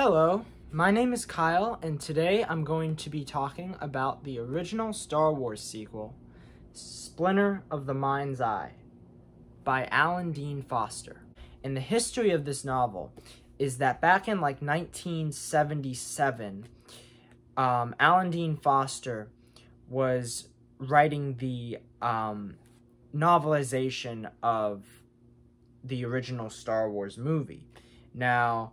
Hello, my name is Kyle, and today I'm going to be talking about the original Star Wars sequel, Splinter of the Mind's Eye, by Alan Dean Foster. And the history of this novel is that back in 1977, Alan Dean Foster was writing the novelization of the original Star Wars movie. Now,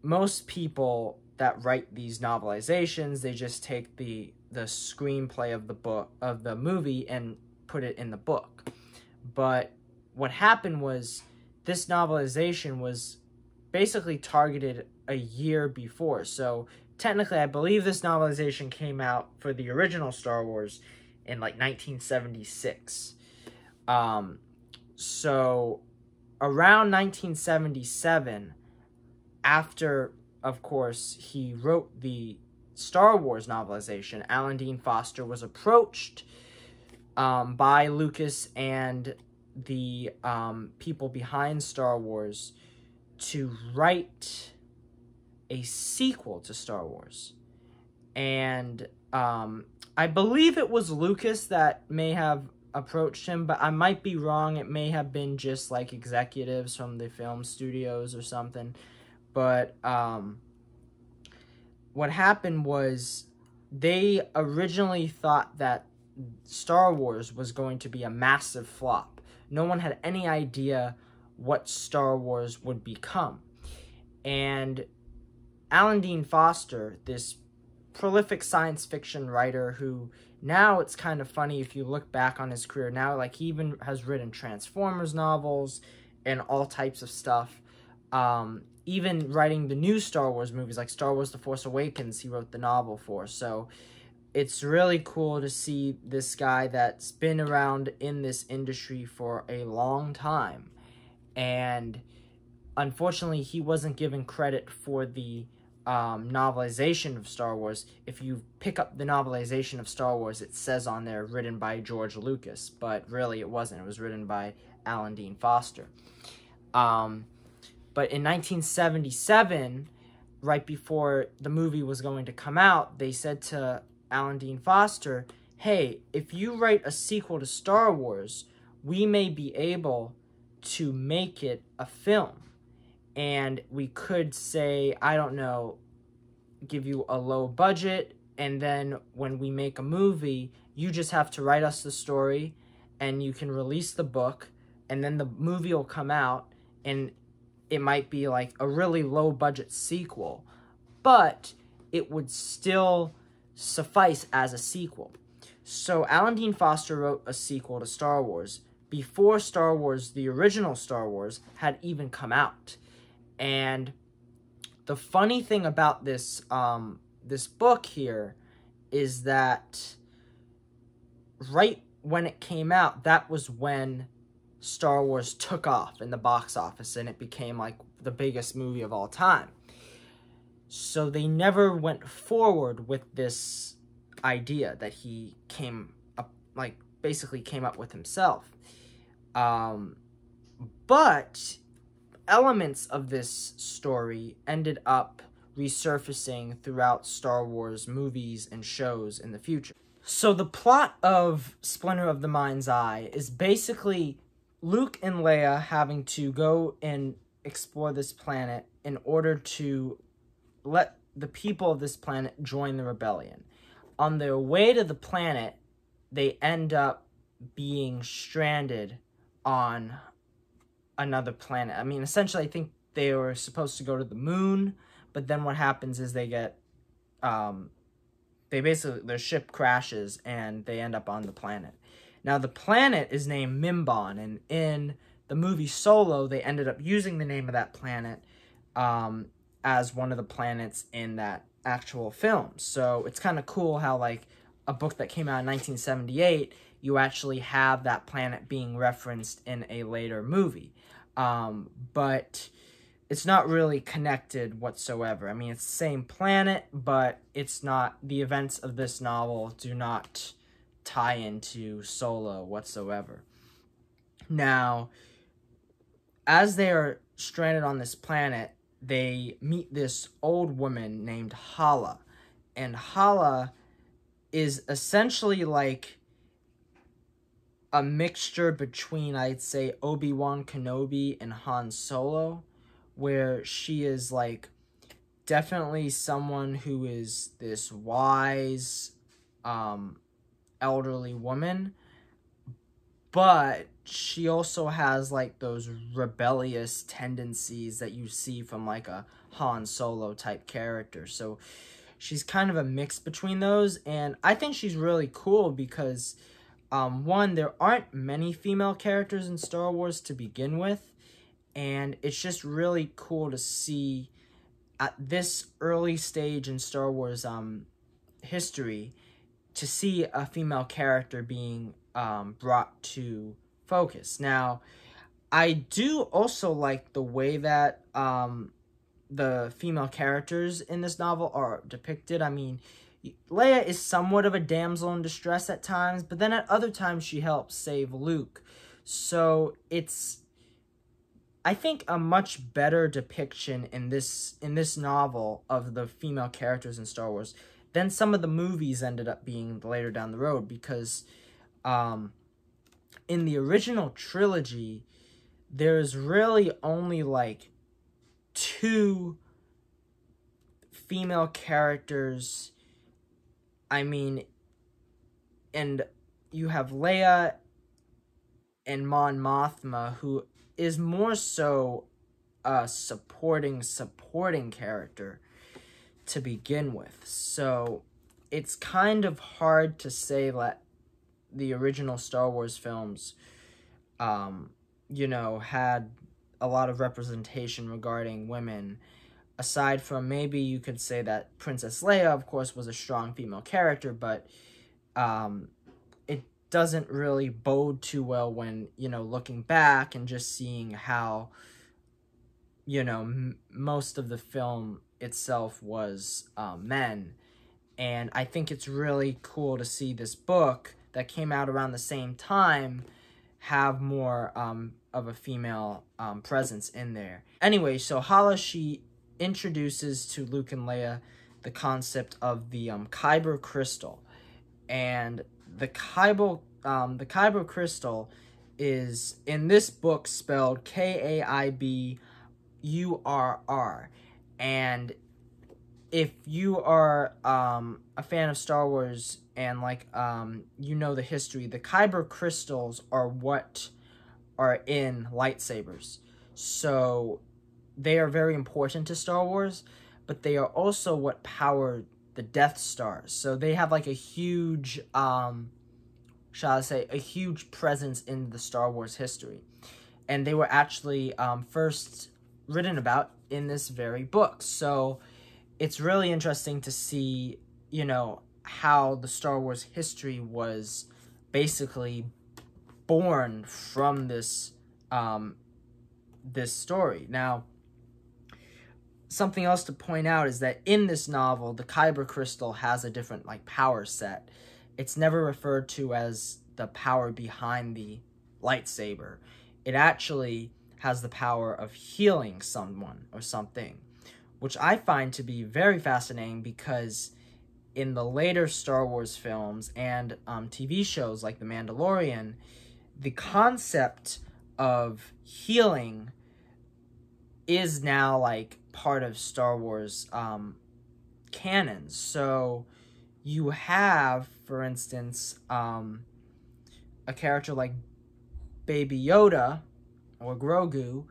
most people that write these novelizations, they just take the screenplay of the movie and put it in the book. But what happened was this novelization was basically targeted a year before. So technically, I believe this novelization came out for the original Star Wars in 1976. So around 1977, after, of course, he wrote the Star Wars novelization, Alan Dean Foster was approached by Lucas and the people behind Star Wars to write a sequel to Star Wars. And I believe it was Lucas that may have approached him, but I might be wrong. It may have been just executives from the film studios or something. But what happened was they originally thought that Star Wars was going to be a massive flop. No one had any idea what Star Wars would become. And Alan Dean Foster, this prolific science fiction writer who now it's kind of funny if you look back on his career now, he even has written Transformers novels and all types of stuff. Even writing the new Star Wars movies, like Star Wars The Force Awakens, he wrote the novel for. So it's really cool to see this guy that's been around in this industry for a long time. And unfortunately, he wasn't given credit for the novelization of Star Wars. If you pick up the novelization of Star Wars, it says on there, written by George Lucas. But really, it wasn't. It was written by Alan Dean Foster. But in 1977, right before the movie was going to come out, they said to Alan Dean Foster, hey, if you write a sequel to Star Wars, we may be able to make it a film. And we could say, I don't know, give you a low budget, and then when we make a movie, you just have to write us the story, and you can release the book, and then the movie will come out, and it might be a really low budget sequel, but it would still suffice as a sequel. So Alan Dean Foster wrote a sequel to Star Wars before Star Wars, the original Star Wars, had even come out. And the funny thing about this this book here is that right when it came out, that was when Star Wars took off in the box office and it became the biggest movie of all time. So they never went forward with this idea that he came up, basically came up with himself. But elements of this story ended up resurfacing throughout Star Wars movies and shows in the future. So the plot of Splinter of the Mind's Eye is basically Luke and Leia having to go and explore this planet in order to let the people of this planet join the rebellion. On their way to the planet, they end up being stranded on another planet. I mean, essentially, I think they were supposed to go to the moon, but then what happens is they get, their ship crashes and they end up on the planet. Now, the planet is named Mimbon, and in the movie Solo, they ended up using the name of that planet as one of the planets in that actual film. So it's kind of cool how, a book that came out in 1978, you actually have that planet being referenced in a later movie. But it's not really connected whatsoever. I mean, it's the same planet, but it's not, the events of this novel do not tie into Solo whatsoever. Now, as they are stranded on this planet, they meet this old woman named Hala. And Hala is essentially like a mixture between, I'd say, Obi-Wan Kenobi and Han Solo, where she is like definitely someone who is this wise, elderly woman, but she also has like those rebellious tendencies that you see from like a Han Solo type character. So she's kind of a mix between those, and I think she's really cool because one, there aren't many female characters in Star Wars to begin with, and it's just really cool to see at this early stage in Star Wars history, to see a female character being brought to focus. Now, I do also like the way that the female characters in this novel are depicted. I mean, Leia is somewhat of a damsel in distress at times, but then at other times she helps save Luke. So it's, I think, a much better depiction in this novel of the female characters in Star Wars than some of the movies ended up being later down the road, because in the original trilogy, there's really only like 2 female characters. I mean, and you have Leia and Mon Mothma, who is more so a supporting character to begin with. So it's kind of hard to say that the original Star Wars films, you know, had a lot of representation regarding women, aside from maybe you could say that Princess Leia, of course, was a strong female character, but it doesn't really bode too well when, you know, looking back and just seeing how, you know, most of the film itself was men. And I think it's really cool to see this book that came out around the same time have more of a female presence in there. Anyway, so Hala, she introduces to Luke and Leia the concept of the Kyber crystal. And the Kyber crystal is, in this book, spelled Kaiburr. And if you are a fan of Star Wars and like you know the history, the Kyber crystals are what are in lightsabers. So they are very important to Star Wars, but they are also what power the Death Stars. So they have like a huge, shall I say, a huge presence in the Star Wars history. And they were actually first written about in this very book. So it's really interesting to see, you know, how the Star Wars history was basically born from this this story. Now, something else to point out is that in this novel, the Kyber crystal has a different like power set. It's never referred to as the power behind the lightsaber. It actually has the power of healing someone or something, which I find to be very fascinating, because in the later Star Wars films and TV shows like The Mandalorian, the concept of healing is now like part of Star Wars canon. So you have, for instance, a character like Baby Yoda or Grogu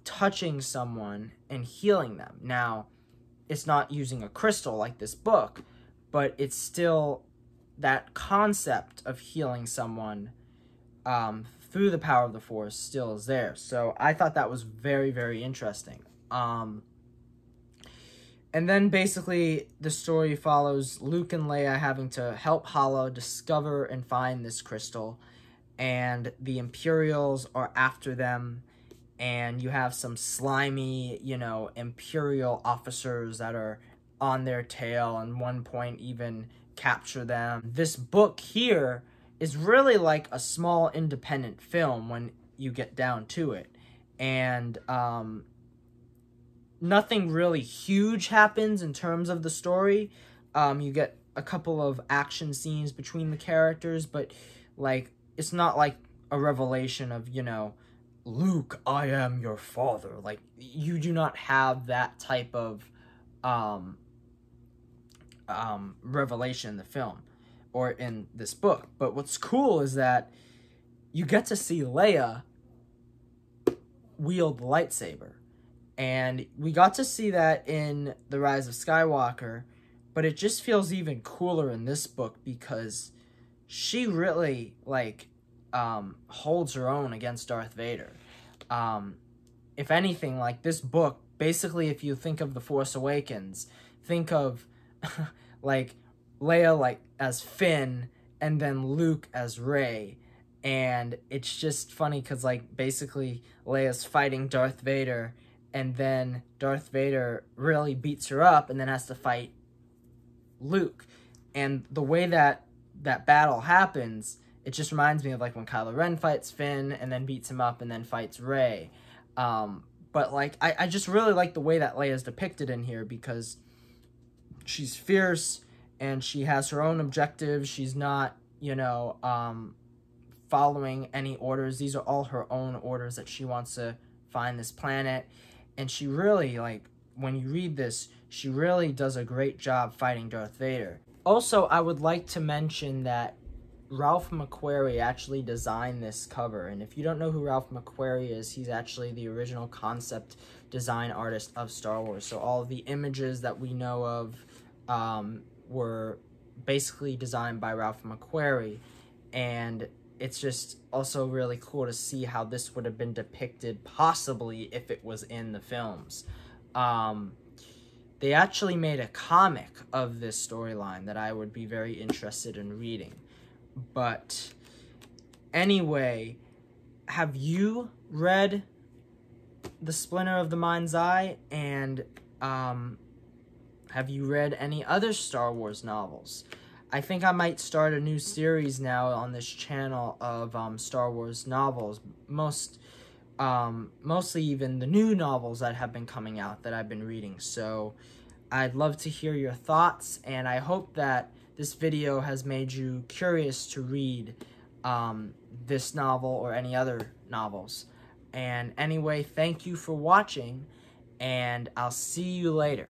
touching someone and healing them. Now, it's not using a crystal like this book, but it's still that concept of healing someone through the power of the Force still is there. So I thought that was very, very interesting. And then basically the story follows Luke and Leia having to help Hala discover and find this crystal, and the Imperials are after them, and you have some slimy, you know, Imperial officers that are on their tail, and one point even capture them. This book here is really like a small independent film when you get down to it. And nothing really huge happens in terms of the story. You get a couple of action scenes between the characters, but, like, it's not like a revelation of, you know, Luke, I am your father. Like, you do not have that type of revelation in the film or in this book. But what's cool is that you get to see Leia wield the lightsaber. And we got to see that in The Rise of Skywalker, but it just feels even cooler in this book because she really, like, holds her own against Darth Vader. If anything, like, this book, basically, if you think of The Force Awakens, think of, like, Leia, like, as Finn, and then Luke as Rey. And it's just funny because, like, basically, Leia's fighting Darth Vader, and then Darth Vader really beats her up and then has to fight Luke. And the way that that battle happens, it just reminds me of, like, when Kylo Ren fights Finn and then beats him up and then fights Rey. But, like, I just really like the way that Leia's depicted in here because she's fierce and she has her own objectives. She's not, you know, following any orders. These are all her own orders that she wants to find this planet. And she really, like, when you read this, she really does a great job fighting Darth Vader. Also, I would like to mention that Ralph McQuarrie actually designed this cover. And if you don't know who Ralph McQuarrie is, he's actually the original concept design artist of Star Wars. So all of the images that we know of were basically designed by Ralph McQuarrie. And it's just also really cool to see how this would have been depicted possibly if it was in the films. They actually made a comic of this storyline that I would be very interested in reading. But anyway, have you read The Splinter of the Mind's Eye? And have you read any other Star Wars novels? I think I might start a new series now on this channel of Star Wars novels. Mostly even the new novels that have been coming out that I've been reading. So I'd love to hear your thoughts, and I hope that this video has made you curious to read this novel or any other novels. And anyway, thank you for watching, and I'll see you later.